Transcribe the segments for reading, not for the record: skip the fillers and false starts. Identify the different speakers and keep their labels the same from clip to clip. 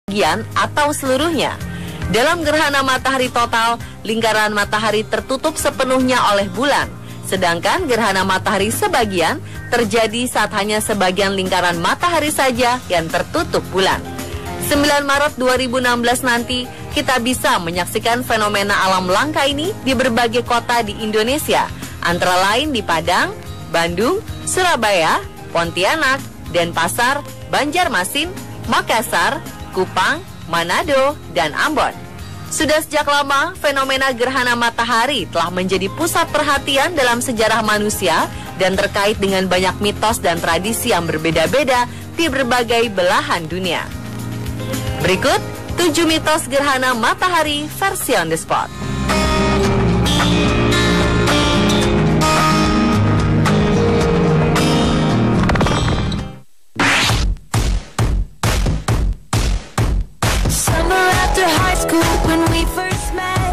Speaker 1: bagian atau seluruhnya. Dalam gerhana matahari total, lingkaran matahari tertutup sepenuhnya oleh bulan. Sedangkan gerhana matahari sebagian terjadi saat hanya sebagian lingkaran matahari saja yang tertutup bulan. 9 Maret 2016 nanti, kita bisa menyaksikan fenomena alam langka ini di berbagai kota di Indonesia, antara lain di Padang, Bandung, Surabaya, Pontianak, Denpasar, Banjarmasin, Makassar, Kupang, Manado, dan Ambon. Sudah sejak lama, fenomena gerhana matahari telah menjadi pusat perhatian dalam sejarah manusia dan terkait dengan banyak mitos dan tradisi yang berbeda-beda di berbagai belahan dunia. Berikut 7 mitos gerhana matahari versi on the spot.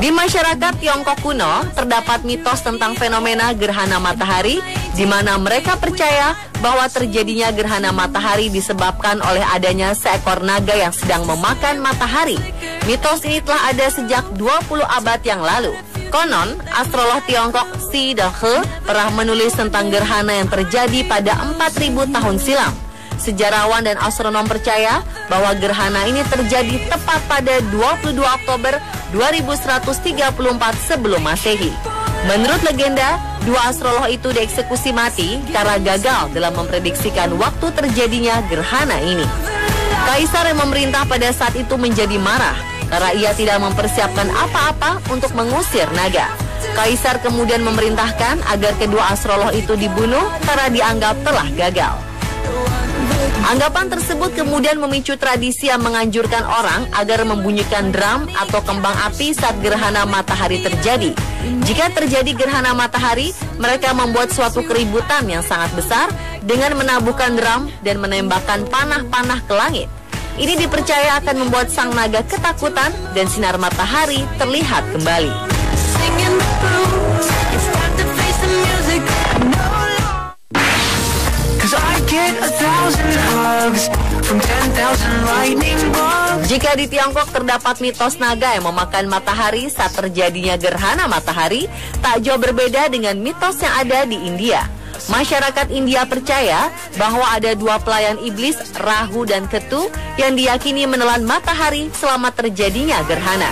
Speaker 1: Di masyarakat Tiongkok kuno, terdapat mitos tentang fenomena gerhana matahari, di mana mereka percaya bahwa terjadinya gerhana matahari disebabkan oleh adanya seekor naga yang sedang memakan matahari. Mitos ini telah ada sejak 20 abad yang lalu. Konon, astrolog Tiongkok Xi Dehe pernah menulis tentang gerhana yang terjadi pada 4000 tahun silam. Sejarawan dan astronom percaya bahwa gerhana ini terjadi tepat pada 22 Oktober 2134 sebelum Masehi. Menurut legenda, dua astrolog itu dieksekusi mati karena gagal dalam memprediksikan waktu terjadinya gerhana ini. Kaisar yang memerintah pada saat itu menjadi marah karena ia tidak mempersiapkan apa-apa untuk mengusir naga. Kaisar kemudian memerintahkan agar kedua astrolog itu dibunuh karena dianggap telah gagal. Anggapan tersebut kemudian memicu tradisi yang menganjurkan orang agar membunyikan drum atau kembang api saat gerhana matahari terjadi. Jika terjadi gerhana matahari, mereka membuat suatu keributan yang sangat besar dengan menabuhkan drum dan menembakkan panah-panah ke langit. Ini dipercaya akan membuat sang naga ketakutan dan sinar matahari terlihat kembali. Jika di Tiongkok terdapat mitos naga yang memakan matahari saat terjadinya gerhana matahari, tak jauh berbeda dengan mitos yang ada di India. Masyarakat India percaya bahwa ada dua pelayan iblis, Rahu dan Ketu, yang diyakini menelan matahari selama terjadinya gerhana.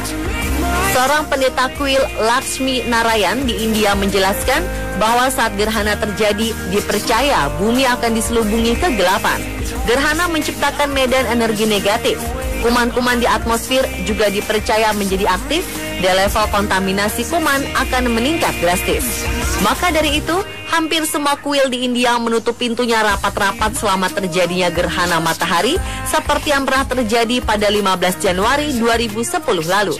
Speaker 1: Seorang pendeta kuil Lakshmi Narayan di India menjelaskan bahwa saat gerhana terjadi, dipercaya bumi akan diselubungi kegelapan. Gerhana menciptakan medan energi negatif. Kuman-kuman di atmosfer juga dipercaya menjadi aktif dan level kontaminasi kuman akan meningkat drastis. Maka dari itu, hampir semua kuil di India menutup pintunya rapat-rapat selama terjadinya gerhana matahari seperti yang pernah terjadi pada 15 Januari 2010 lalu.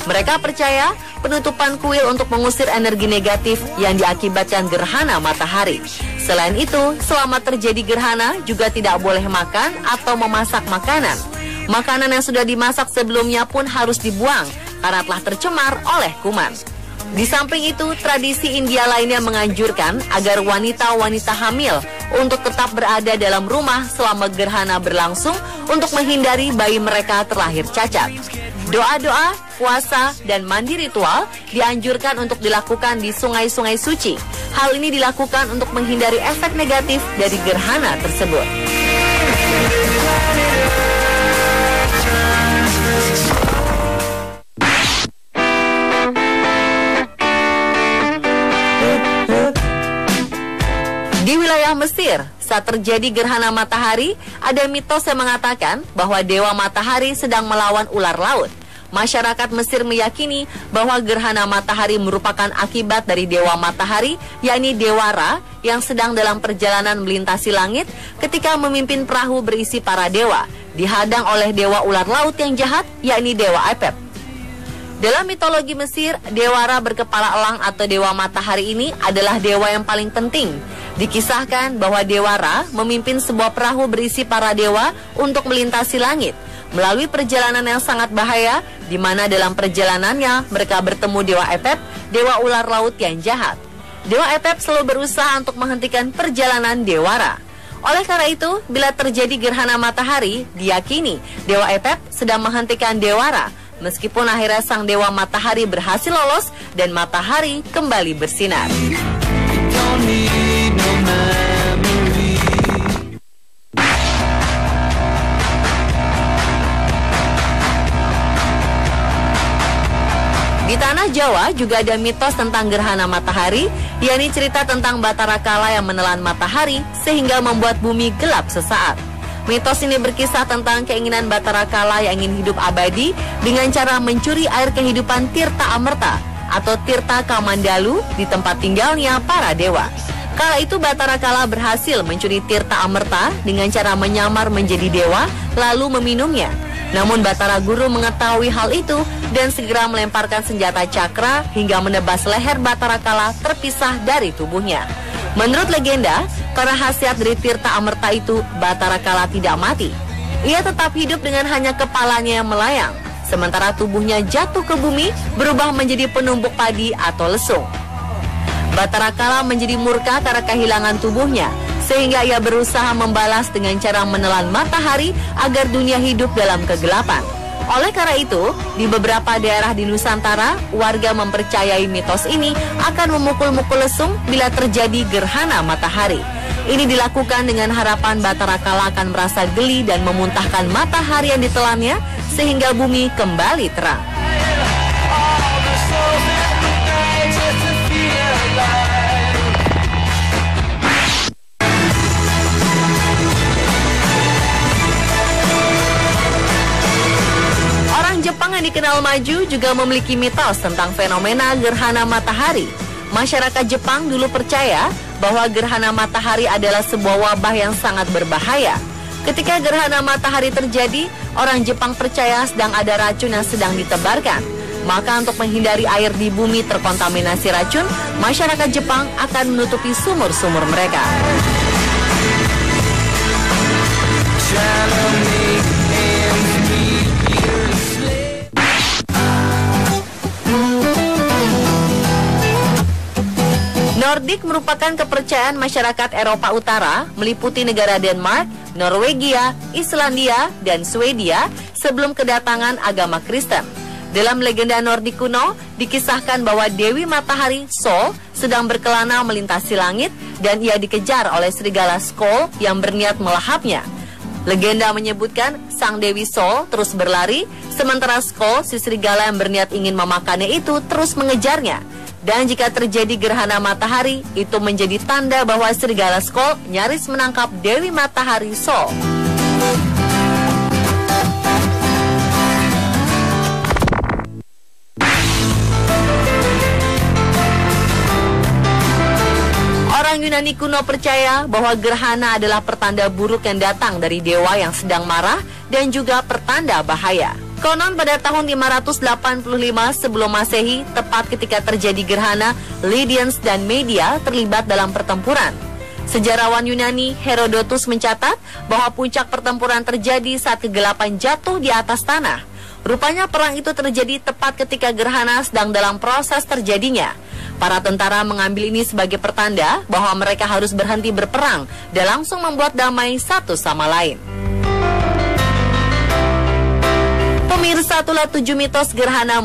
Speaker 1: Mereka percaya penutupan kuil untuk mengusir energi negatif yang diakibatkan gerhana matahari. Selain itu, selama terjadi gerhana juga tidak boleh makan atau memasak makanan. Makanan yang sudah dimasak sebelumnya pun harus dibuang karena telah tercemar oleh kuman. Di samping itu, tradisi India lainnya menganjurkan agar wanita-wanita hamil untuk tetap berada dalam rumah selama gerhana berlangsung untuk menghindari bayi mereka terlahir cacat. Doa-doa, puasa, dan mandi ritual dianjurkan untuk dilakukan di sungai-sungai suci. Hal ini dilakukan untuk menghindari efek negatif dari gerhana tersebut. Di wilayah Mesir, saat terjadi gerhana matahari, ada mitos yang mengatakan bahwa dewa matahari sedang melawan ular laut. Masyarakat Mesir meyakini bahwa gerhana matahari merupakan akibat dari dewa matahari, yakni Dewa Ra, yang sedang dalam perjalanan melintasi langit ketika memimpin perahu berisi para dewa, dihadang oleh dewa ular laut yang jahat, yakni Dewa Apep. Dalam mitologi Mesir, Dewa Ra berkepala elang atau dewa matahari ini adalah dewa yang paling penting. Dikisahkan bahwa Dewa Ra memimpin sebuah perahu berisi para dewa untuk melintasi langit melalui perjalanan yang sangat bahaya, di mana dalam perjalanannya mereka bertemu Dewa Apep, dewa ular laut yang jahat. Dewa Apep selalu berusaha untuk menghentikan perjalanan Dewa Ra. Oleh karena itu, bila terjadi gerhana matahari, diyakini Dewa Epet sedang menghentikan Dewara, meskipun akhirnya sang Dewa Matahari berhasil lolos dan matahari kembali bersinar. Di tanah Jawa juga ada mitos tentang gerhana matahari, yakni cerita tentang Batara Kala yang menelan matahari sehingga membuat bumi gelap sesaat. Mitos ini berkisah tentang keinginan Batara Kala yang ingin hidup abadi dengan cara mencuri air kehidupan Tirta Amerta atau Tirta Kamandalu di tempat tinggalnya para dewa. Kala itu Batara Kala berhasil mencuri Tirta Amerta dengan cara menyamar menjadi dewa lalu meminumnya. Namun Batara Guru mengetahui hal itu dan segera melemparkan senjata cakra hingga menebas leher Batara Kala terpisah dari tubuhnya. Menurut legenda, karena khasiat dari Tirta Amerta itu, Batara Kala tidak mati. Ia tetap hidup dengan hanya kepalanya yang melayang, sementara tubuhnya jatuh ke bumi berubah menjadi penumbuk padi atau lesung. Batara Kala menjadi murka karena kehilangan tubuhnya, sehingga ia berusaha membalas dengan cara menelan matahari agar dunia hidup dalam kegelapan. Oleh karena itu, di beberapa daerah di Nusantara, warga mempercayai mitos ini akan memukul-mukul lesung bila terjadi gerhana matahari. Ini dilakukan dengan harapan Batara Kala akan merasa geli dan memuntahkan matahari yang ditelannya sehingga bumi kembali terang. Jepang yang dikenal maju juga memiliki mitos tentang fenomena gerhana matahari. Masyarakat Jepang dulu percaya bahwa gerhana matahari adalah sebuah wabah yang sangat berbahaya. Ketika gerhana matahari terjadi, orang Jepang percaya sedang ada racun yang sedang ditebarkan. Maka untuk menghindari air di bumi terkontaminasi racun, masyarakat Jepang akan menutupi sumur-sumur mereka. Nordik merupakan kepercayaan masyarakat Eropa Utara, meliputi negara Denmark, Norwegia, Islandia, dan Swedia sebelum kedatangan agama Kristen. Dalam legenda Nordik kuno, dikisahkan bahwa Dewi Matahari Sol sedang berkelana melintasi langit dan ia dikejar oleh serigala Skoll yang berniat melahapnya. Legenda menyebutkan sang Dewi Sol terus berlari, sementara Skoll, si serigala yang berniat ingin memakannya itu, terus mengejarnya. Dan jika terjadi gerhana matahari, itu menjadi tanda bahwa serigala Skoll nyaris menangkap Dewi Matahari Sol. Orang Yunani kuno percaya bahwa gerhana adalah pertanda buruk yang datang dari dewa yang sedang marah dan juga pertanda bahaya. Konon pada tahun 585 sebelum Masehi, tepat ketika terjadi gerhana, Lydians dan Media terlibat dalam pertempuran. Sejarawan Yunani Herodotus mencatat bahwa puncak pertempuran terjadi saat kegelapan jatuh di atas tanah. Rupanya perang itu terjadi tepat ketika gerhana sedang dalam proses terjadinya. Para tentara mengambil ini sebagai pertanda bahwa mereka harus berhenti berperang dan langsung membuat damai satu sama lain. Pemirsa, itulah 7 mitos gerhana